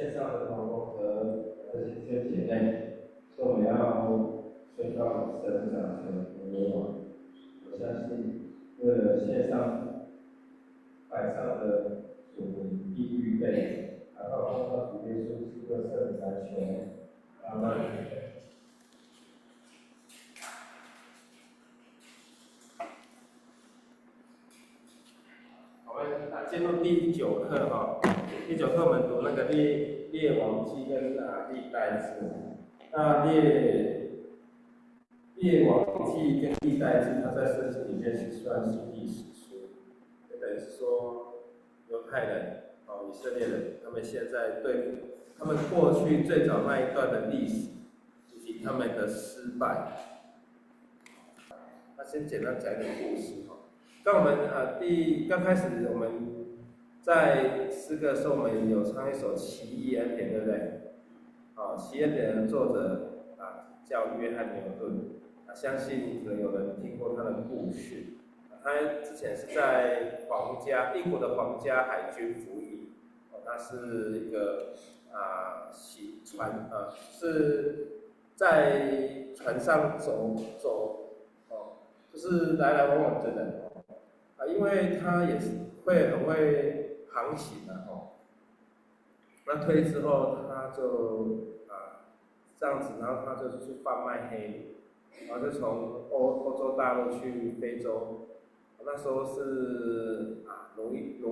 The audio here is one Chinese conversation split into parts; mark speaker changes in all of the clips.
Speaker 1: 线上的同工和弟兄姐妹，说我们要宣告神掌权为王。我相信，为了线上台上的主民必预备，祷告奉靠主耶稣基督的圣名来求，阿门。我们进入第9课哈，第9课我们读那个列王记跟历代志。那列王记跟历代志，它在圣经里面是算是历史书，就等于是说犹太人以色列人，他们现在对付他们过去最早那一段的历史以及他们的失败。那先简单讲一个故事哈。当我们刚开始我们在诗歌的时候，我们有唱一首《奇异恩典》，对不对？奇异恩典的作者叫约翰牛顿，相信可能有人听过他的故事。他之前是在英国的皇家海军服役，他是一个是在船上走就是来来往往的人因为他也是很会航行那退役之后他就这样子，然后他就去贩卖黑奴，然后就从欧洲大陆去非洲，那时候是奴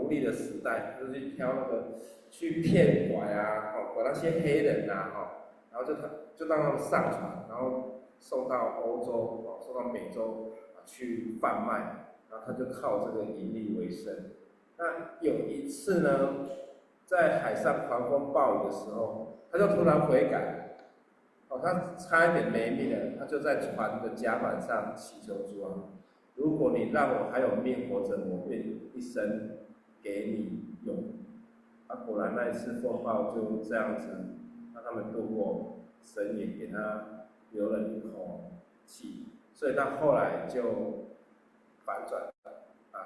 Speaker 1: 隶的时代，就是去挑那个去骗拐拐那些黑人然后就让他们上船，然后送到欧洲送到美洲去贩卖，然后他就靠这个盈利为生。那有一次呢，在海上狂风暴雨的时候，他就突然悔改。他差一点没命了，他就在船的甲板上祈求主如果你让我还有命活着，我愿一生给你用。果然那一次风暴就这样子让他们度过，神也给他留了一口气，所以他后来就反转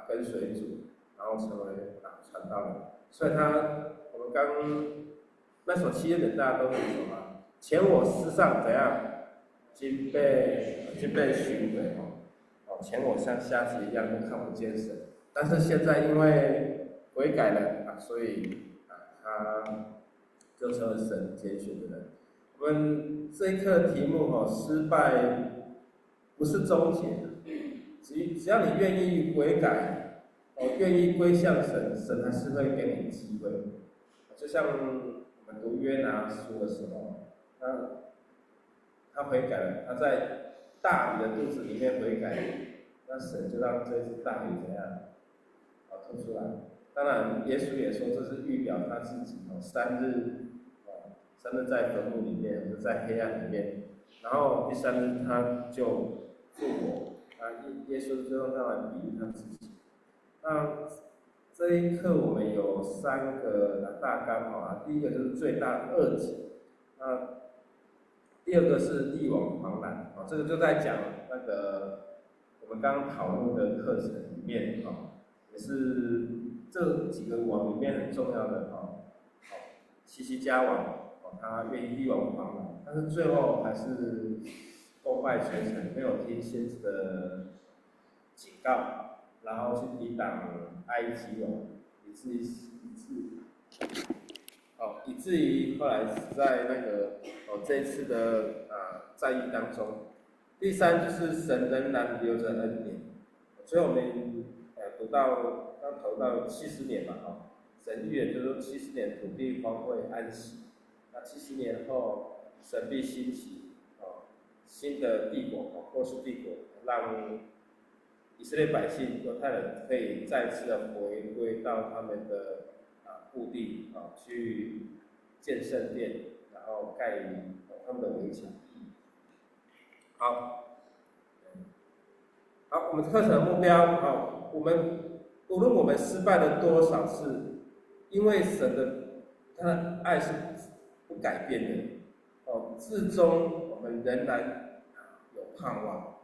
Speaker 1: 跟随主，然后成为传道人。所以我们刚那首七人大家都很熟前我思上怎样，经被寻回前我像瞎子一样都看不见神，但是现在因为悔改了所以他就成了神拣选的人。我们这一课的题目失败不是终结，只要你愿意悔改愿意归向神，神还是会给你机会。就像我们读约拿书的时候。他悔改了，他在大鱼的肚子里面悔改，那神就让这只大鱼怎样吐出来。当然，耶稣也说这是预表他自己3日在坟墓里面，就在黑暗里面，然后第3日他就复活。耶稣就用他来比喻他自己。那这一课我们有3个大纲第一个就是最大的恶己。第二个是帝王狂澜这个就在讲那个我们刚刚讨论的课程里面也是这几个王里面很重要的西西家王他愿意力挽狂澜，但是最后还是功败垂成，没有听先知的警告，然后去抵挡埃及王，以至于后来死在那个这一次的战役当中。第3就是神仍然留着恩典，所以我们刚投到70年神预言就是说70年土地荒废安息，那70年后神必兴起新的帝国波斯帝国，让以色列百姓犹太人可以再次的回归到他们的故地去建圣殿，然后盖他们的围墙。好，我们课程的目标无论我们失败了多少次，因为神的他的爱是不改变的至终我们仍然有盼望。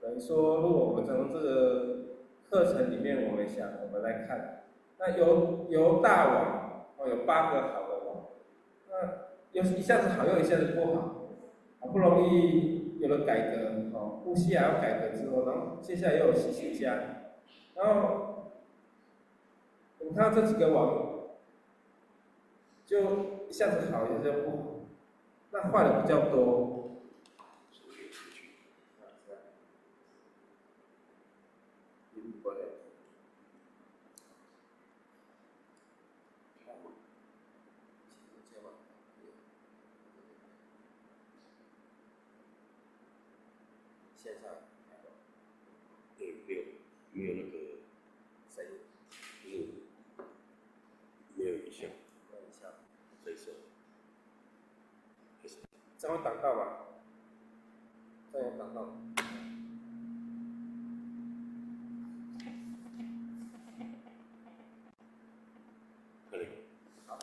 Speaker 1: 等于说，如果我们从这个课程里面，我们来看，那由大王有8个好的王，又是一下子好，又一下子不好，好不容易有了改革，哦，乌西雅要改革之后，然后接下来又有西西家，然后我们看到这几个王，就一下子好，一下子不好，那坏的比较多。线上
Speaker 2: 对，没有那个
Speaker 1: 声音，
Speaker 2: 就是没有影像，
Speaker 1: 没有影像，
Speaker 2: 所以说
Speaker 1: 这样会挡到吗？这样有挡到吗？
Speaker 2: 可能
Speaker 1: 好。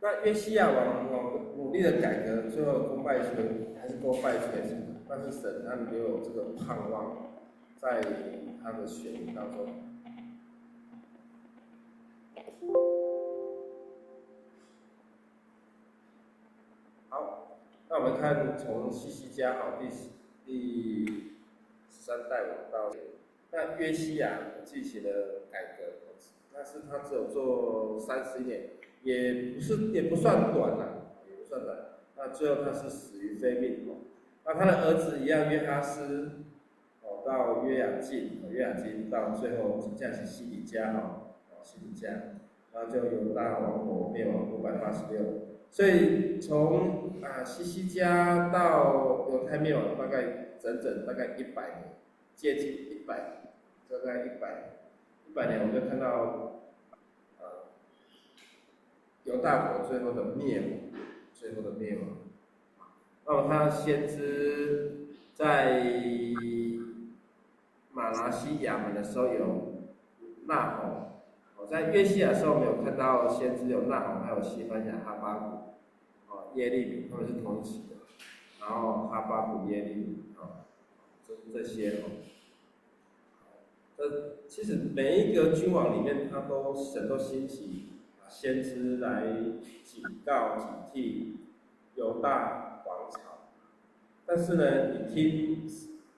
Speaker 1: 那约西亚王努力的改革，最后功败还是功败垂成。但是神他留有这个盼望，在他的选民当中。好，那我们看从西西家第13代王到那约西亚进行了改革，但是他只有做30年，也不算短了，也不算短。那最后他是死于非命哦。那他的儿子一样，约哈斯哦到约雅斤到最后降是西底家西底家，然后就犹大王国灭亡586。所以从西西家到犹太灭亡大概100年，接近100，大概100年，我们就看到犹大国最后的灭亡。那么他先知在马拿西亚门的时候有纳洪，在约西亚的时候没有看到先知有纳洪，还有西番雅、哈巴谷，耶利米，他们是同一起的。然后哈巴谷、耶利米，这些其实每一个君王里面，神都兴起先知来警告、警惕犹大王朝。但是呢，你听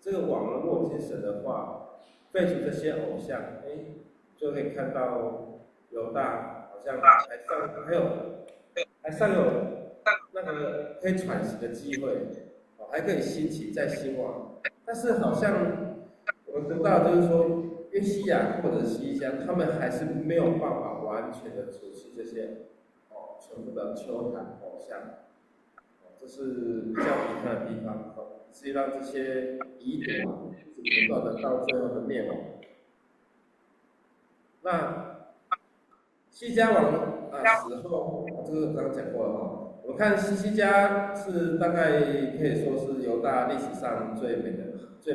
Speaker 1: 这个王如果听神的话，废除这些偶像，就可以看到犹大好像还尚有那个可以喘息的机会，还可以兴起再兴旺。但是好像我们读到就是说，约西亚或者西西家，他们还是没有办法完全的除去这些全部的丘坛偶像。这是比较遗憾的地方，所以让这些遗毒不断的到最后的灭亡。那西家王死后，这个刚刚讲过了我们看西家是大概可以说是犹大历史上最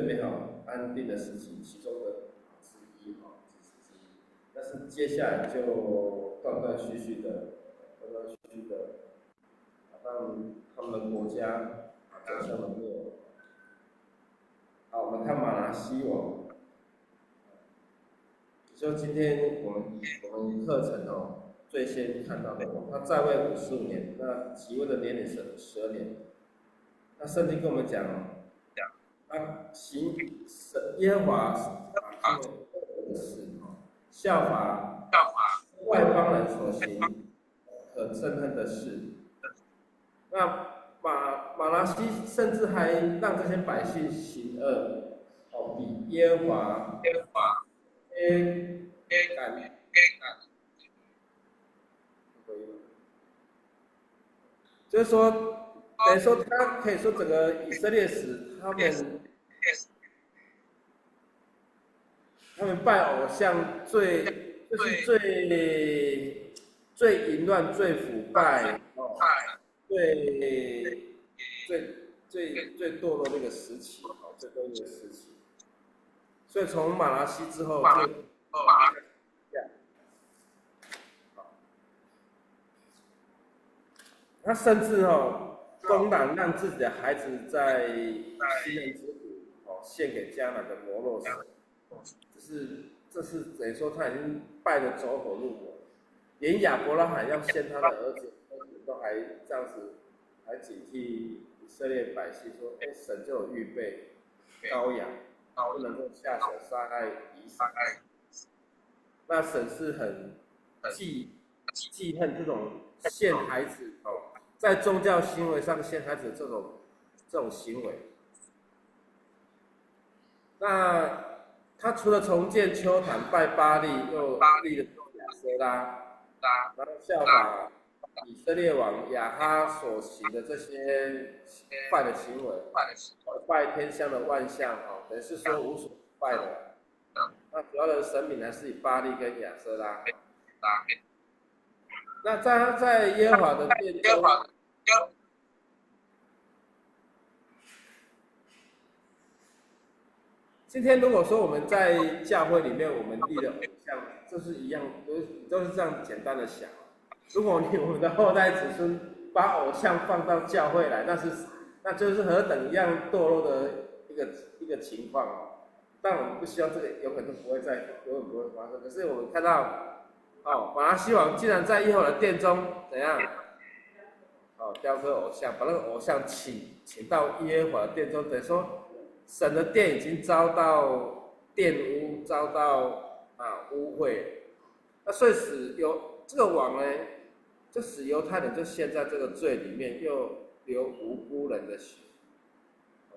Speaker 1: 美好、安定的时期其中的之一但是接下来就断断续续的，让他们的国家走向了灭亡。好，我们看马拿西王，就今天我们课程最先看到的王，他在位55年，那即位的年龄是12年。那圣经跟我们讲，行耶和华的事，效法外邦人所行可憎恨的事。那马拉西甚至还让这些百姓行恶，比耶和华就是说，等于说他可以说整个以色列史，他们拜偶像就是最淫乱、最腐败最堕落那个时期，最堕落的时期。所以从马拉西之后就他甚至公然让自己的孩子在西南之谷献给迦南的摩洛神，这是等于说他已经拜得走火入魔，连亚伯拉罕要献他的儿子都还这样子，还警惕以色列百姓说，哎，神就有预备羔羊，不能够下手杀害以撒。那神是很记恨这种陷孩子哦，在宗教行为上陷孩子的这种行为。那他除了重建丘坛拜巴力，又立了亚舍拉，然后效法以色列王亚哈所行的这些坏的行为，拜天香的万象哦，等于是说无所拜的。那主要的神明还是以巴力跟亚舍拉。那在耶和华的殿中，今天如果说我们在教会里面，我们立的偶像，这是一样，都是这样简单的想。如果我们的后代子孙把偶像放到教会来，那就是何等一样堕落的一个情况哦。但我们不希望这个永远不会发生。可是我们看到，哦，马拉西王竟然在耶和华的殿中怎样？哦，雕刻偶像，把那个偶像请到耶和华的殿中，等于说。神的殿已经遭到玷污，遭到污秽，那所以这个王呢，就使犹太人就陷在这个罪里面，又流无辜人的血，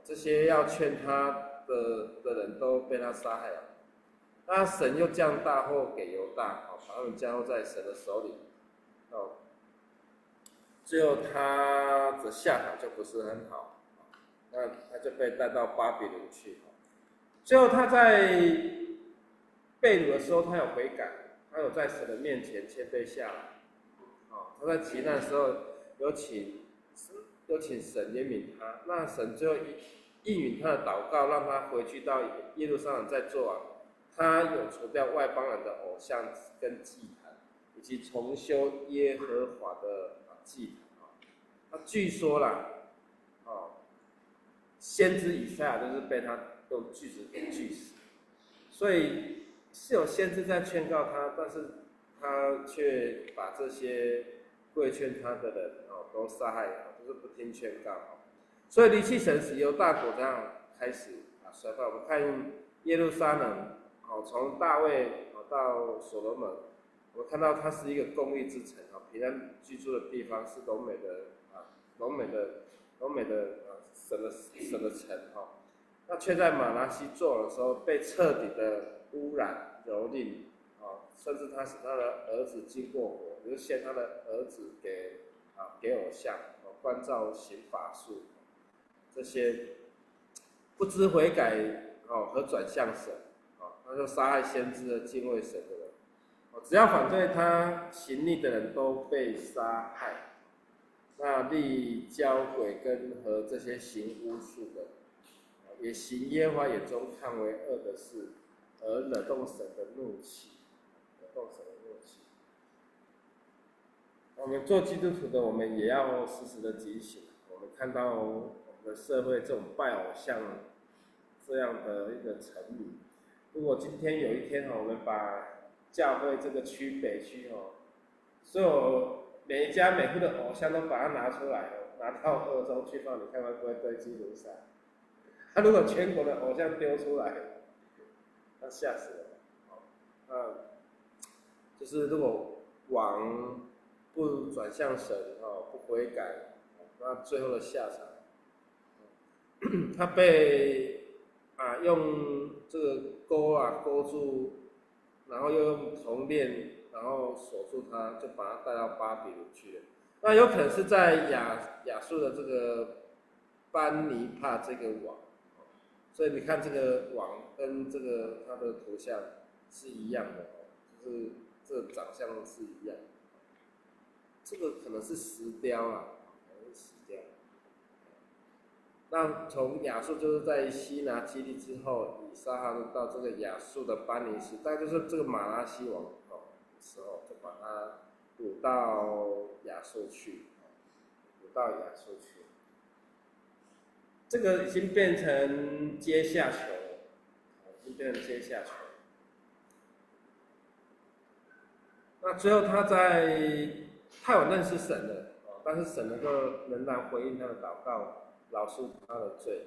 Speaker 1: 这些要劝他的人都被他杀害了。那神又降大祸给犹大，把他们交落在神的手里，最后他的下场就不是很好。那他就被带到巴比伦去。最后他在被掳的时候，他有悔改，他有在神的面前谦卑下来。他在极难的时候有请神怜悯他，那神最后应允他的祷告，让他回去到耶路撒冷再做王。他有除掉外邦人的偶像跟祭坛，以及重修耶和华的祭坛。那据说啦，先知以赛亚就是被他用锯子给锯死，所以是有先知在劝告他，但是他却把这些规劝他的人都杀害了，就是不听劝告。所以离弃神使犹大国这样开始衰败。我们看耶路撒冷，从大卫到所罗门，我们看到它是一个公义之城，平安居住的地方，是柔美的神的城那却在马拿西做的时候被彻底的污染蹂躏甚至他使他的儿子经过火，就是献他的儿子给偶像关照行法术，这些不知悔改和转向神他就杀害先知的敬畏神的人只要反对他行逆的人都被杀害。那立交鬼跟和这些行巫术的，也行耶和华眼中看为恶的事，而惹动神的怒气，我们做基督徒的，我们也要时时的提醒。我们看到我们的社会这种拜偶像这样的一个沉迷，如果今天有一天我们把教会这个区北区所有每一家每户的偶像都把它拿出来拿到二中去放，你看会不会堆积如山？如果全国的偶像丢出来，那吓死人。就是如果王不转向神不悔改，那最后的下场，他被用这个钩住，然后又用铜链然后锁住他，就把他带到巴比伦去了。那有可能是在亚述的这个班尼帕这个王，所以你看这个王跟这个他的图像是一样的就是这个长相是一样的。这个可能是石雕那从亚述就是在西拿基利之后，以撒哈到这个亚述的班尼时代，就是这个马拉西王时候，就把他掳到亚述去，这个已经变成阶下囚，那最后他有认识神了，但是神仍然回应他的祷告，饶恕他的罪，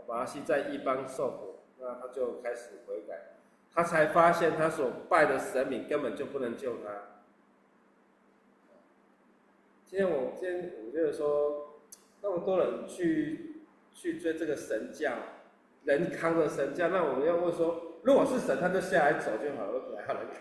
Speaker 1: 马拉西在异邦受苦，那他就开始悔改，他才发现他所拜的神明根本就不能救他。今天我觉得说，那么多人去追这个神教，人扛着神教，那我们要问说，如果是神，他就下来走就好了，为什么还要人扛？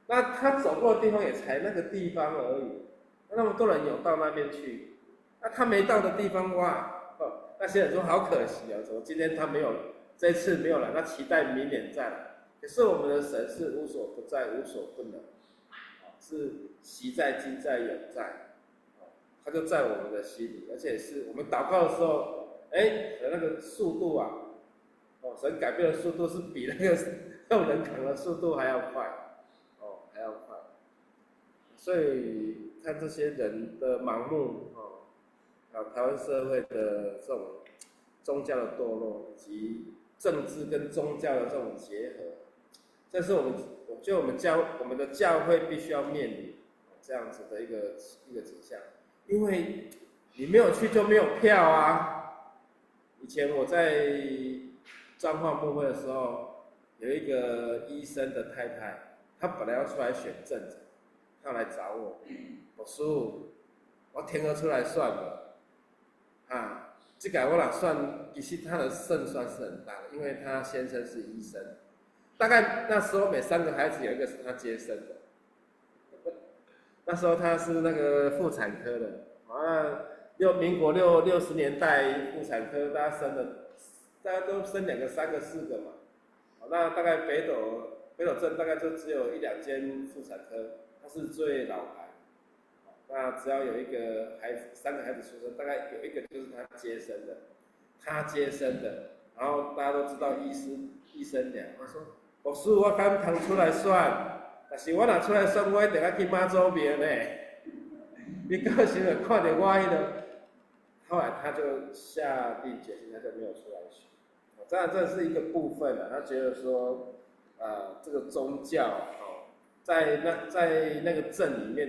Speaker 1: 那他走过的地方也才那个地方而已，那么多人有到那边去，那他没到的地方，哇，那些人说好可惜啊，说今天他没有，这一次没有来，那期待明年再来。可是我们的神是无所不在、无所不能，是习在、今在、永在，他就在我们的心里，而且是我们祷告的时候，那个速度啊，神改变的速度是比那个用人扛的速度还要快。还要快，所以看这些人的盲目，台湾社会的这种宗教的堕落，以及政治跟宗教的这种结合，这是我觉得我们的教会必须要面临这样子的一个景象，因为你没有去就没有票啊。以前我在彰化牧会的时候，有一个医生的太太。他本来要出来选镇长，他来找我，我说我填额出来算了，这个我哪算，其实他的胜算是很大的，因为他先生是医生，大概那时候每3个孩子有一个是他接生的，那时候他是那个妇产科的，民国60年代妇产科大家都生2个、3个、4个嘛，那大概北斗镇大概就只有1、2间妇产科，它是最老牌。那只要有一个孩子，3个孩子出生，大概有一个就是他接生的。然后大家都知道医生娘，他说：“老师，我敢扛出来算，但是我若出来算，我一定要去妈祖庙呢。你到时候看到我迄个，后来他就下定决心，他就没有出来选。这是一个部分他觉得说。这个宗教在那个镇里面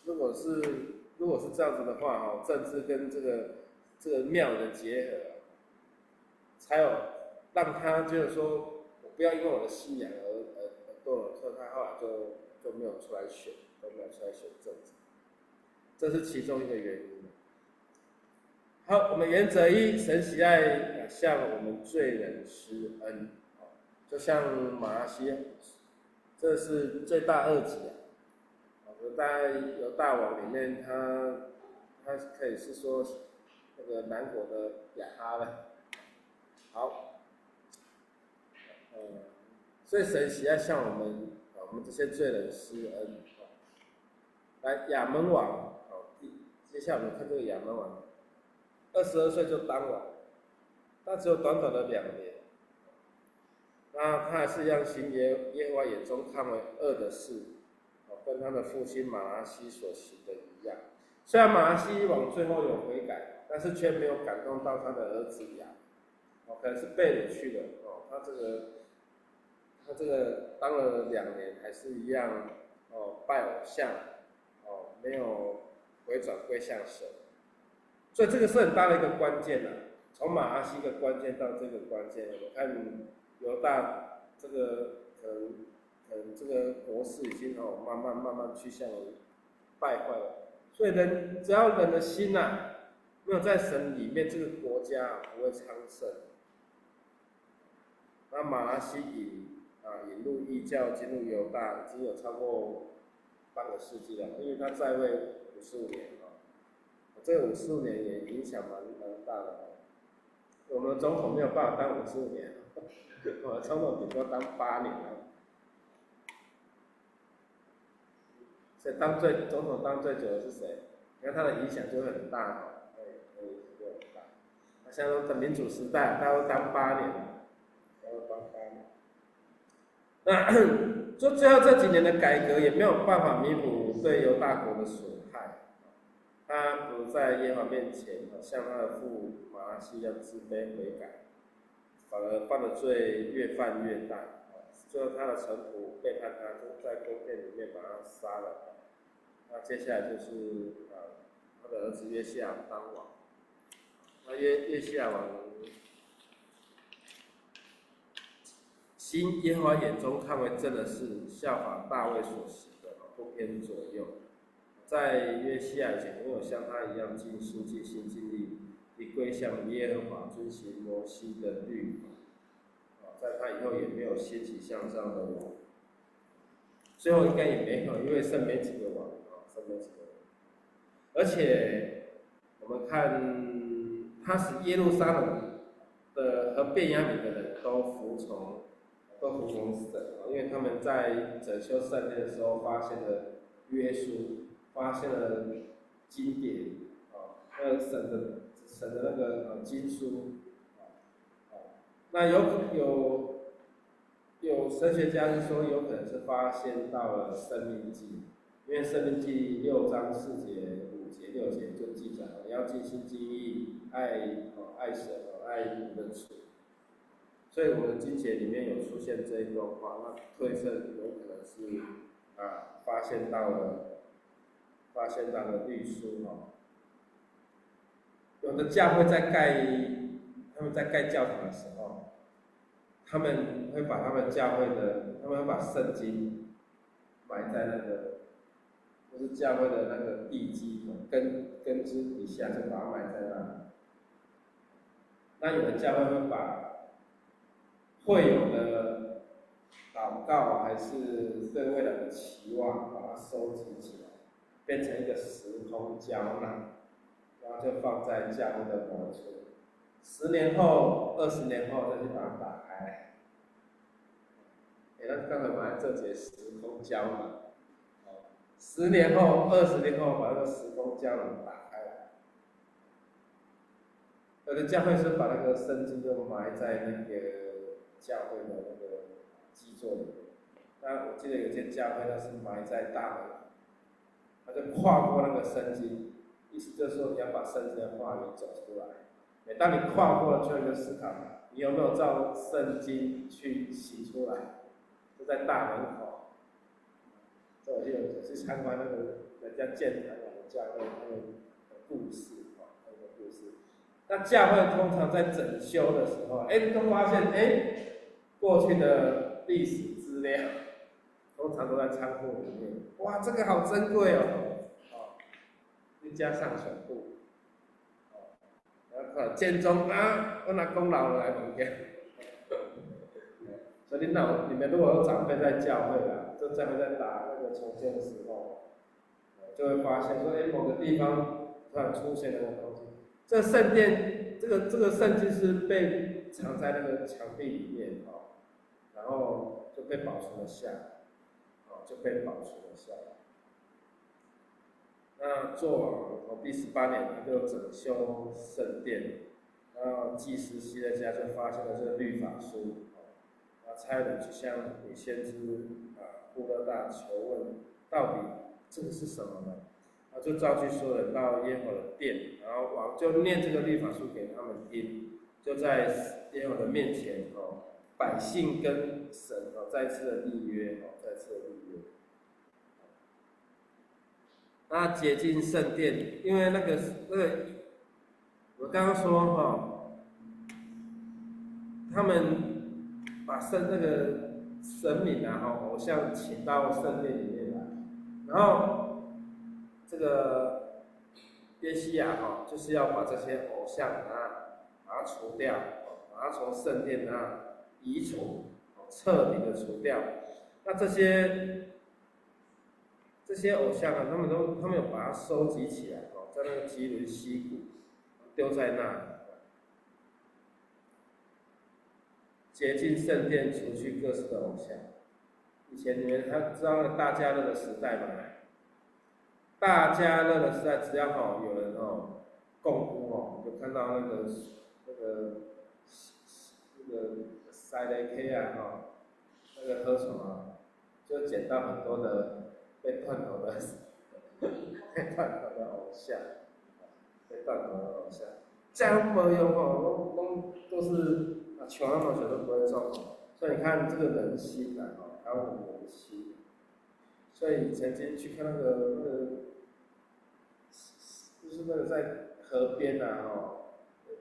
Speaker 1: 如果是这样子的话政治跟这个庙的结合，才有让他觉得说，我不要因为我的信仰而堕落，所以他后来就没有出来选，都没有出来选镇长，这是其中一个原因。好，我们原则1，神喜爱向我们罪人施恩。就像马拉西，这是罪大恶极在犹大王里面，他可以是说那个南国的亚哈了。好，所以神喜爱向我们这些罪人施恩。来，亚门王，接下来我们看这个亚门王，22岁就当王，他只有短短的2年。那他还是让行耶和华眼中看为恶的事，跟他的父亲马拉西所行的一样。虽然马拉西王最后有悔改，但是却没有感动到他的儿子亚，可能是被掳去了。他这个当了2年，还是一样拜偶像，没有回转归向神。所以这个是很大的一个关键从马拉西的关键到这个关键，我们看。犹大这个可能这个国势已经慢慢趋向于败坏了，所以只要人的心没有在神里面，这个国家不会昌盛。那马拉西引入异教进入犹大，已经有超过半个世纪了，因为他在位55年这个55年也影响蛮大的我们的总统没有办法当55年。总统顶多当8年所以总统当最久的是谁？你看他的影响就会很大就很大。那像说民主时代，大家都当8年那就最后这几年的改革也没有办法弥补对犹大国的损害。他不在耶和华面前向他的父马拉西要自卑悔改。反而犯的罪越犯越大，最后他的臣仆背叛他，就在宫殿里面把他杀了。那接下来就是他的儿子约西亚当王。那约西亚王心耶和华眼中看为正的事，效法大卫所行的，不偏左右。在约西亚以前，没有像他一样尽心尽心尽力地归向耶和华，遵行摩西的律法。在他以后也没有兴起向上的王，最后应该也没有，因为剩没几个王剩没几个王。而且我们看，他使耶路撒冷的和便雅悯的人都服从神，因为他们在整修圣殿的时候发现了约书，发现了经典神的那个经书。那有神学家是说，有可能是发现到了《生命记》，因为《生命记》6章4节、5节、6节就记载了，你要尽心尽意爱神爱你的主。所以我们的经节里面有出现这一段话，那推测有可能是发现到了律书有的教会他们在盖教堂的时候，他们会把圣经埋在那个，就是教会的那个地基根基底下，就把它埋在那里。那有的教会会把会友的祷告还是对未来的期望，把它收集起来，变成一个时空胶囊，然后就放在教会的某处。10年后、20年后再去把它打开。那刚才买这节时空胶囊，10年后、20年后把那个时空胶囊打开来。有的教会是把那个圣经就埋在那个教会的那个基座里面。那我记得有些教会那是埋在大门，他就跨过那个圣经，意思就是说你要把圣经的话语走出来。每当你跨过了，就有一个思考，你有没有照圣经去写出来？就在大门口。所以我去参观那个人家建堂的教会，他们的故事他们的故事。那教会通常在整修的时候，都发现过去的历史资料，通常都在仓库里面。哇，这个好珍贵一家上全部。建中我拿功劳来物件。所以你们如果有长辈在教会就教会在打那个重建的时候，就会发现说，某个地方突然出现了那个东西。这圣殿，这个圣经是被藏在那个墙壁里面然后就被保存了下来，那做王第18年，他就整修圣殿，然后祭司希勒家就发现了这个律法书，差人去向女先知布勒大求问，到底这个是什么呢？就召集所有人到耶和华的殿，然后王就念这个律法书给他们听，就在耶和华的面前百姓跟神再次的立约。那洁净圣殿，因为那个我刚刚说他们把那个神明偶像请到圣殿里面来，然后这个约西亚就是要把这些偶像把它除掉，把它从圣殿移除，彻底的除掉。那这些偶像他们有把它收集起来在那个基伦溪谷丢在那里。洁净圣殿，除去各式的偶像。以前你们知道大家乐的时代吗？大家乐的时代，只要有人供呼就看到那个塞雷 K 那个喝虫就捡到很多的被断头的偶像，这样没用都是穷那么久都不会中所以你看这个人心啊，哦，还有我们人心。所以曾经去看就是那个在河边啊，哦，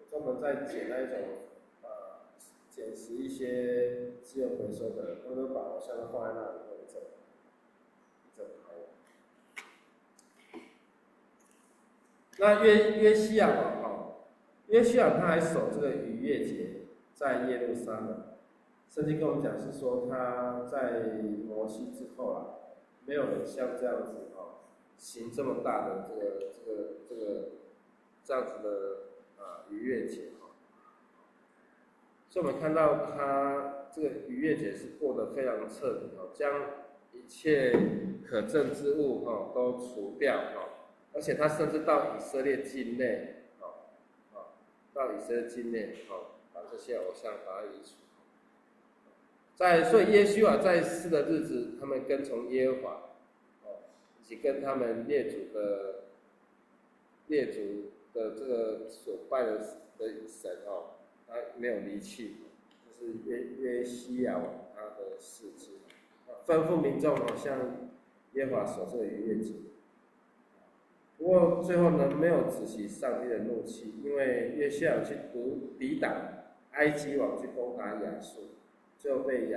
Speaker 1: 专门在捡那一种捡拾一些资源回收的人，他们都把偶像都放在那里，一整排。那约西亚王哦，约西亚他还守这个逾越节，在耶路撒冷。圣经跟我们讲是说他在摩西之后啊，没有人像这样子哦，行这么大的这样子的逾越节哦。所以我们看到他这个逾越节是过得非常彻底哦，将一切可憎之物哦都除掉哦。而且他甚至到以色列境内，到以色列境内，把这些偶像把它移除。所以耶稣啊在世的日子，他们跟从耶和华，以及跟他们列祖的这个所拜的神哦，他没有离弃，这是约西亚王他的事迹，吩咐民众向耶和华守这个逾越节。不过最后呢，没有止息上帝的怒气，因为约西亚去抵挡埃及王去攻打亚述，最后被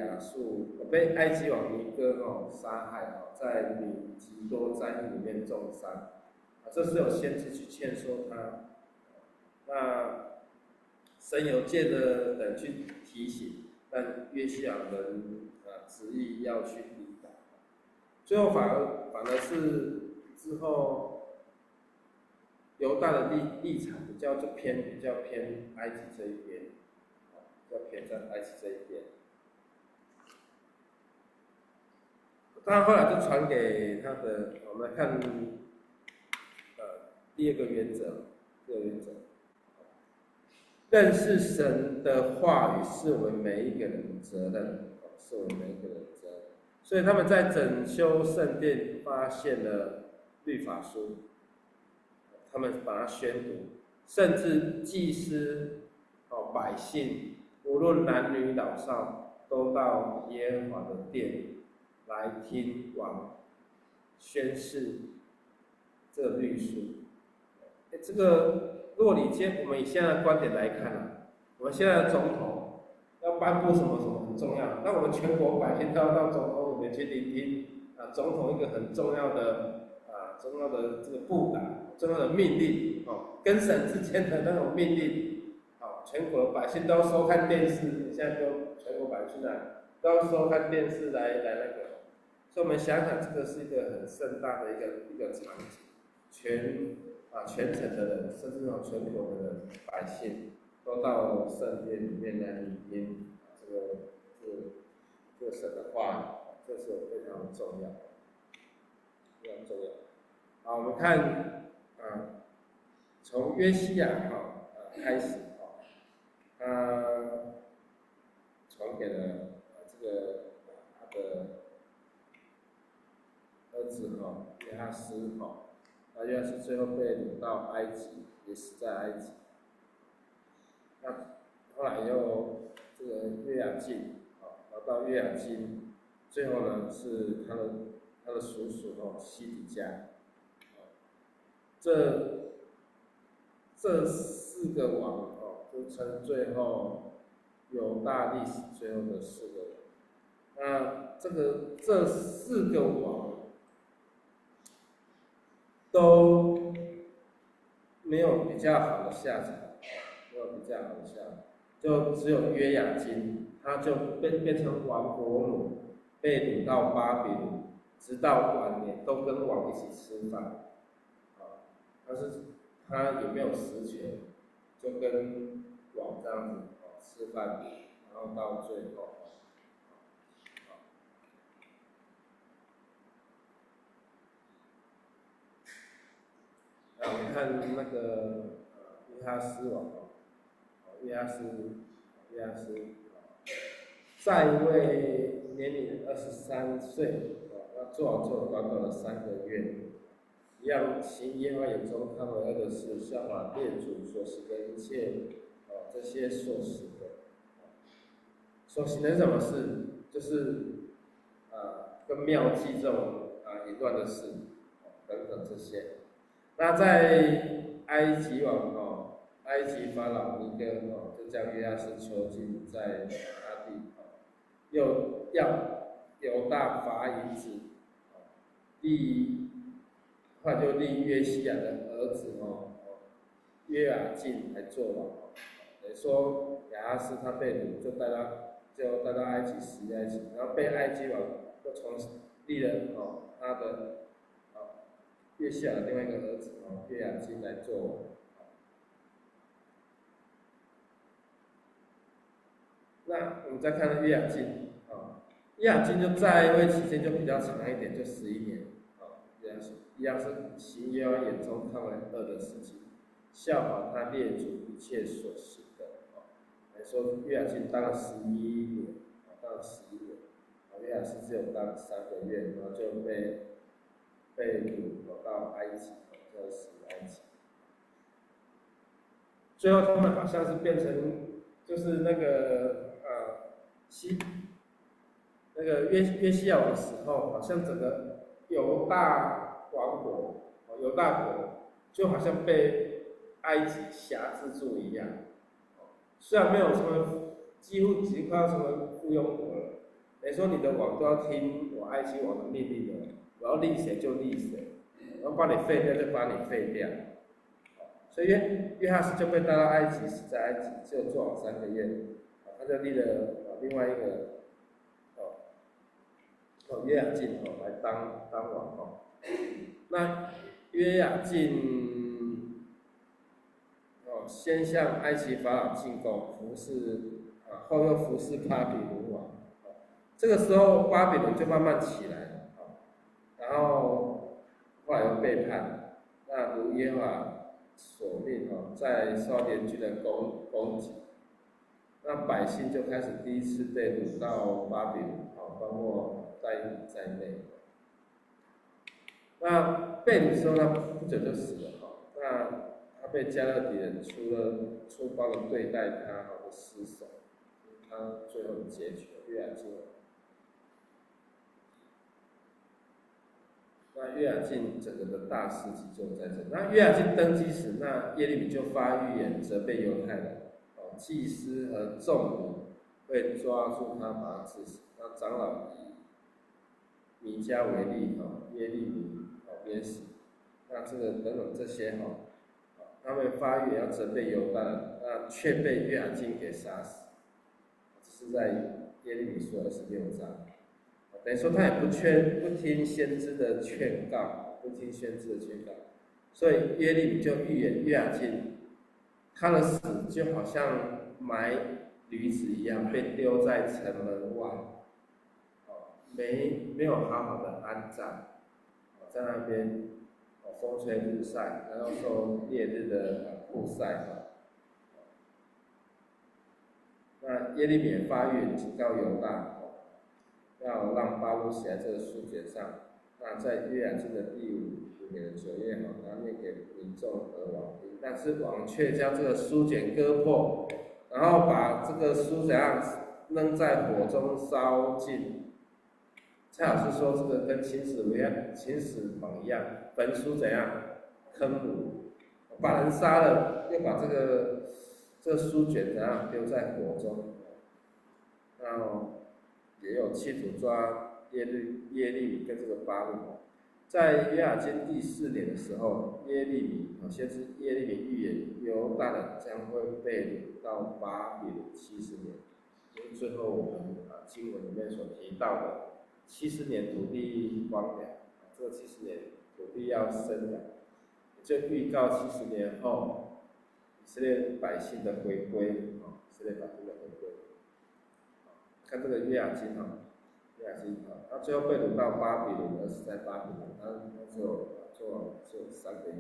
Speaker 1: 埃及王尼哥杀害在米吉多山里面重伤。这是有先知去劝说他，那神有借的人去提醒，但约西亚人执意要去抵挡，最后反而是之后。犹大的立场比较偏埃及这一边，比较偏在埃及这一边。他后来就传给他的，我们来看，第二个原则，认识神的话语是我们每一个人的责任，是我们每一个人的责任。所以他们在整修圣殿发现了律法书。他们把它宣读，甚至祭司、百姓，无论男女老少，都到耶和华的殿来听王宣誓这个律书。这个如果我们以现在的观点来看啊，我们现在的总统要颁布什么很重要，那我们全国百姓都要到总统里面去聆听总统一个很重要的这个布达。重要的命令跟神之间的那种命令全国百姓都要收看电视，现在都全国百姓都要收看电视来那个，所以我们想想，这个是一个很盛大的一个场景，全城的人，甚至全国的人百姓都到圣殿里面来聆听这个神的话语，这是非常重要，非常重要。好，我们看。从约西亚开始他传给了这个他的儿子约哈斯约哈斯最后被掳到埃及，也死在埃及。那后来又这个约雅敬到约雅敬，最后呢是他的叔叔西底家，这4个王就称最后犹大历史最后的4个王。那这4个王都没有比较好的下场，就只有约雅斤，他就变成王国奴，被掳到巴比伦，直到晚年都跟王一起吃饭，但是他也没有实权，就跟王这样子吃饭，然后到最后，我们看那个约哈斯王约哈斯在位年龄23岁，做王做短短的3个月，一样行耶和华眼中看为恶的事，效法列祖所行的一切，这些所行的。所行的是什么事？就是跟妙计这种淫乱的事等等这些。那在埃及王埃及法老尼哥就将约亚斯囚禁在他地又要犹大罚银子，后来就立约西亚的儿子约雅敬来做王。等于说亚哈斯他被掳，就带到埃及死埃及，然后被埃及王就从立了他的约西亚的另外一个儿子约雅敬来做王。那我们再看约雅敬约雅敬就在位期间就比较长一点，就11年一样是行耶和华眼中看为恶的事情，效法他列祖一切所行的来说，约雅敬当了11年，当了11年，约雅斯只有当3个月，然后就被掳到埃及，就死埃及。最后他们好像是变成就是那个那个约西亚的时候，好像整个犹大王国犹大国就好像被埃及辖制住一样。虽然没有什么几乎快要什么附庸国了，等于说你的王都要听我埃及王的命令的，我要立谁就立谁，我要把你废掉就把你废掉。所以约哈斯就被带到埃及，死在埃及，只有做好3个月，他就立了另外一个约雅敬来当王那约雅敬先向埃及法老进贡，服侍后又服侍巴比伦王。这个时候巴比伦就慢慢起来了然后后来又背叛，那如耶和华所命在受联军的攻击，那百姓就开始第一次被掳到巴比伦包括在内。那被掳之后，他不久就死了那他被加勒底人粗暴的对待他的尸首，他最后的结局约雅敬。那约雅敬整个的大事迹就在这。那约雅敬登基时，那耶利米就发预言责备犹太人，祭司和众民会抓住他，把他治死。那长老以弥迦为例，耶利米鞭死。那这个等等这些他们发预言要责备犹大人，那却被约雅敬给杀死。这是在耶利米书26章。等于说他也不听先知的劝告，所以耶利米就预言约雅敬他的死就好像埋驴子一样，被丢在城门外，没有好好的安葬，在那边风吹日晒，然后受烈日的曝晒那耶利米发预言警告犹大。要让巴路写在这个书卷上，那在约雅敬的第5年的9月然后念给民众和王听。但是王却将这个书卷割破，然后把这个书怎样扔在火中烧尽。蔡老师说这个跟秦始皇一样，焚书怎样坑儒，把人杀了，又把这个书卷怎样丢在火中，然后。也有企图抓耶利米跟这个巴路。在约雅敬第4年的时候，先知耶利米预言犹大人将会被掳到巴比伦70年，就是最后我们经文里面所提到的70年土地荒凉，这70年土地要生养，就预告70年后以色列百姓的回归，以色列百姓的回归。看这个约雅敬他最后被掳到巴比伦，而死在巴比伦，他只有3个月。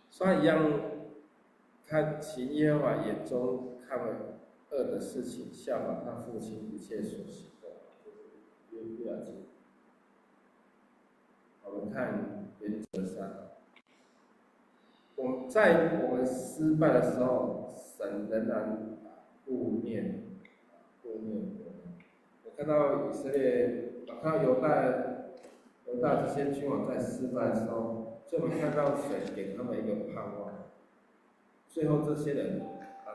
Speaker 1: 所以一样，看行耶和华眼中看为恶的事情，效法他父亲一切所行的，就是约雅敬。我们看原则上。我们失败的时候，神仍然顾念。我看到以色列，我看到犹大这些君王在失败的时候，就我们看到神给他们一个盼望。最后这些人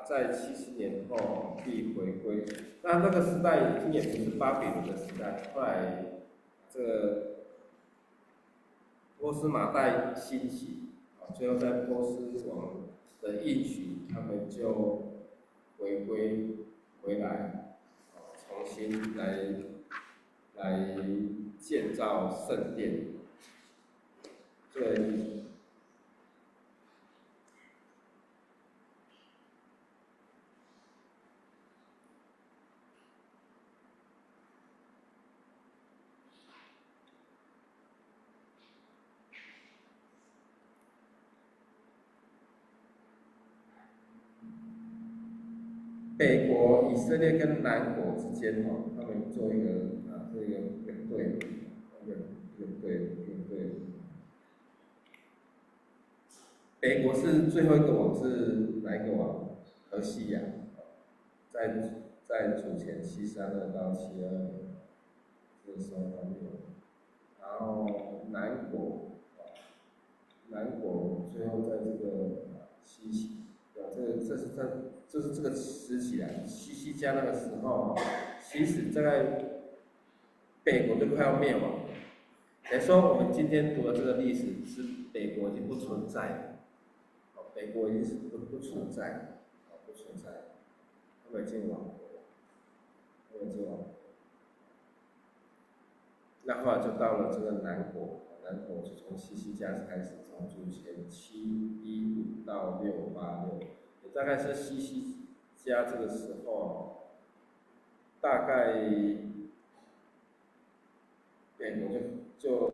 Speaker 1: 在70年后必回归。那个时代已经也不是巴比伦的时代，后来这个波斯马代兴起，最后在波斯王的应许，他们就回归回来，重新来建造圣殿。这个北国以色列跟南国之间他们做一个这个对比，一个对比。北国是最后一个王是哪一个王？何西亚，在主前732到722年，这个时候他有。然后南国最后在这个西西，就是这个时期啊，西西家那个时候，其实在北国就快要灭亡了。等于说我们今天读的这个历史是北国已经不存在了，北国已经是不存在了，他们已经亡国。那后来就到了这个南国就从西西家开始，从主前715到686，也大概是西西家这个时候，大概北国就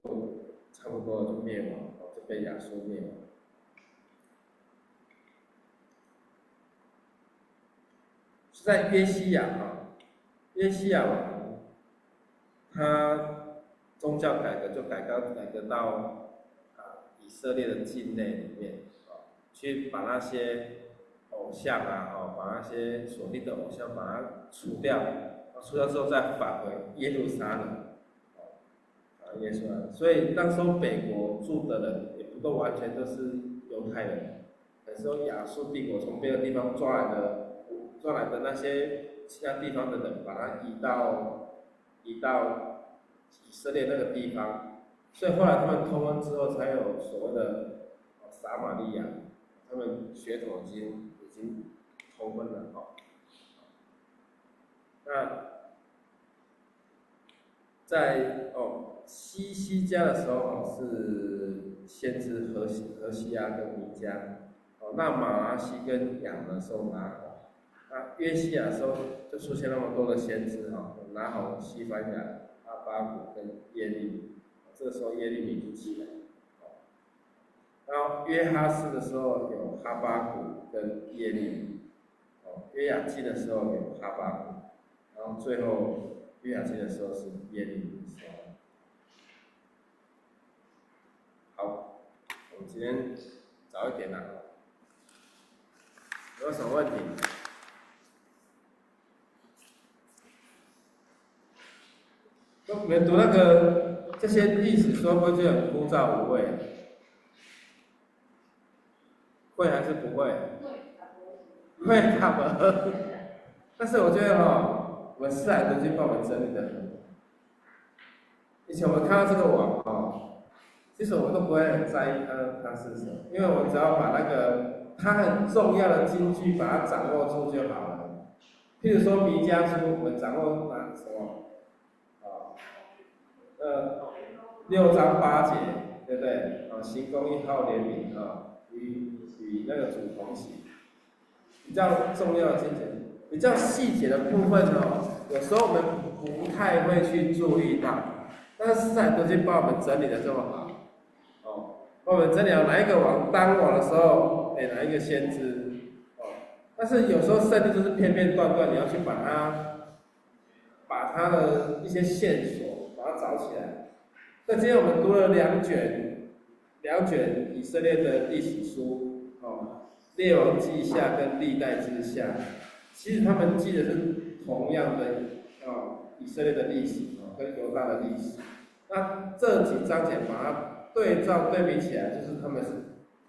Speaker 1: 差不多就灭亡，就被亚述灭亡。是在约西亚王，他宗教改革就改革到以色列的境内里面，去把那些偶像把那些所立的偶像把它除掉，除掉之后再返回耶路撒冷，所以那时候北国住的人也不都完全都是犹太人，有时候亚述帝国从别的地方抓来的那些其他地方的人，把它移到以色列那个地方，所以后来他们通婚之后，才有所谓的撒玛利亚，他们血统已经通婚了那在西西家的时候是先知何西亚跟米迦，那马拉西跟亚的时候拿红，那约西亚的时候就出现那么多的先知拿红、西番雅、阿巴谷跟耶利米，这个时候耶利米就起来，然后约哈斯的时候有哈巴谷跟耶利米，约雅基的时候有哈巴谷，然后最后约雅基的时候是耶利米的时候。好，我们今天早一点啦，有什么问题？你们读这些历史书会不会觉得很枯燥无味？会还是不会？会，他们。但是我觉得我们斯坦德金帮我们整理的很。以前我们看到这个网其实我们都不会很在意它是什么，因为我只要把它很重要的金句把它掌握住就好了。譬如说弥迦书，我们掌握什么？6章8节，对不对？行公义好怜悯与那个主同行，比较重要的经节，比较细节的部分有时候我们不太会去注意到，但是斯坦德金帮我们整理的这么好。帮我们整理了哪一个王当王的时候，哪一个先知，但是有时候圣经就是片片段段，你要去把它的一些线索把它找起来。那今天我们读了两卷以色列的历史书，列王记下跟历代之下，其实他们记的是同样的以色列的历史跟犹大的历史。那这几章节把它对照对比起来，就是他们是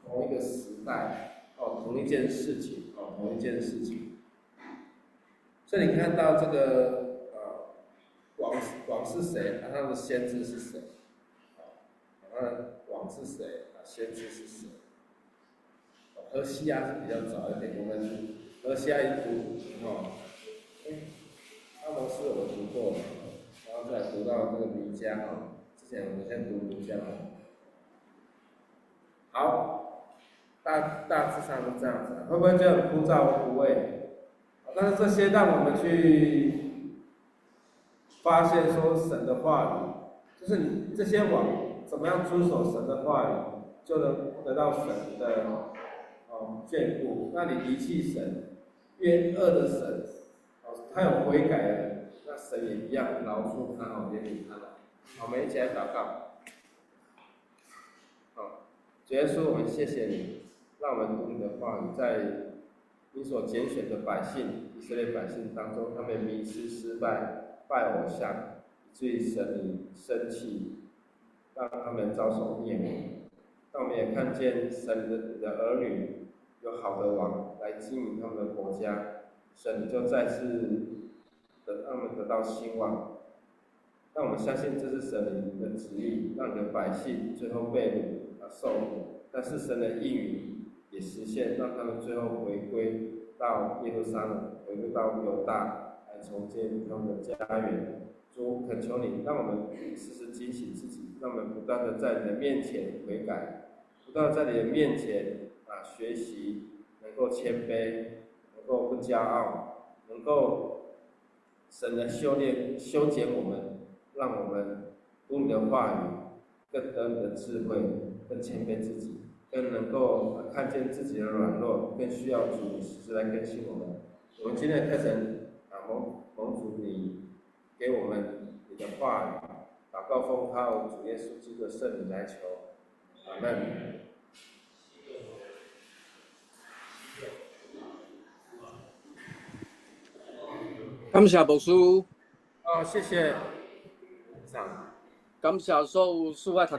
Speaker 1: 同一个时代同一件事情同一件事情。所以你看到这个王是谁？他的先知是谁？王是谁？先知是谁？何西阿是比较早一点，我们何西阿一读阿摩斯我们读过，然后再读到这个弥迦之前我们先读弥迦好，大致上是这样子，会不会就很枯燥无味？但是这些让我们去发现说神的话语，就是你这些网怎么样遵守神的话语，就能得到神的眷顾。那你离弃神，越恶的神，他有悔改的，那神也一样饶恕他怜悯他了。我们一起来祷告。主耶稣，我们谢谢你，让我们读你的话语，在你所拣选的百姓，以色列百姓当中，他们迷失失败，拜偶像，以至于神你生气，让他们遭受灭亡。但我们也看见神的儿女有好的王来经营他们的国家，神就再次让他们得到兴旺。但我们相信这是神的旨意，让你的百姓最后被掳受苦，但是神的应允也实现，让他们最后回归到耶路撒冷，回归到犹大，来重建他们的家园。主，恳求你，让我们时时警醒自己，让我们不断的在你的面前悔改，不断的在你的面前学习，能够谦卑，能够不骄傲，能够神的修剪我们，让我们读你的话语，更得你的智慧，更谦卑自己，更能够看见自己的软弱，更需要主时时来更新我们。我们今天的课程蒙主你给我们你的话语，祷告奉靠主耶稣基督的圣名来求，阿门。
Speaker 2: 感谢牧师。
Speaker 1: 谢谢。
Speaker 2: 感谢所有爱读。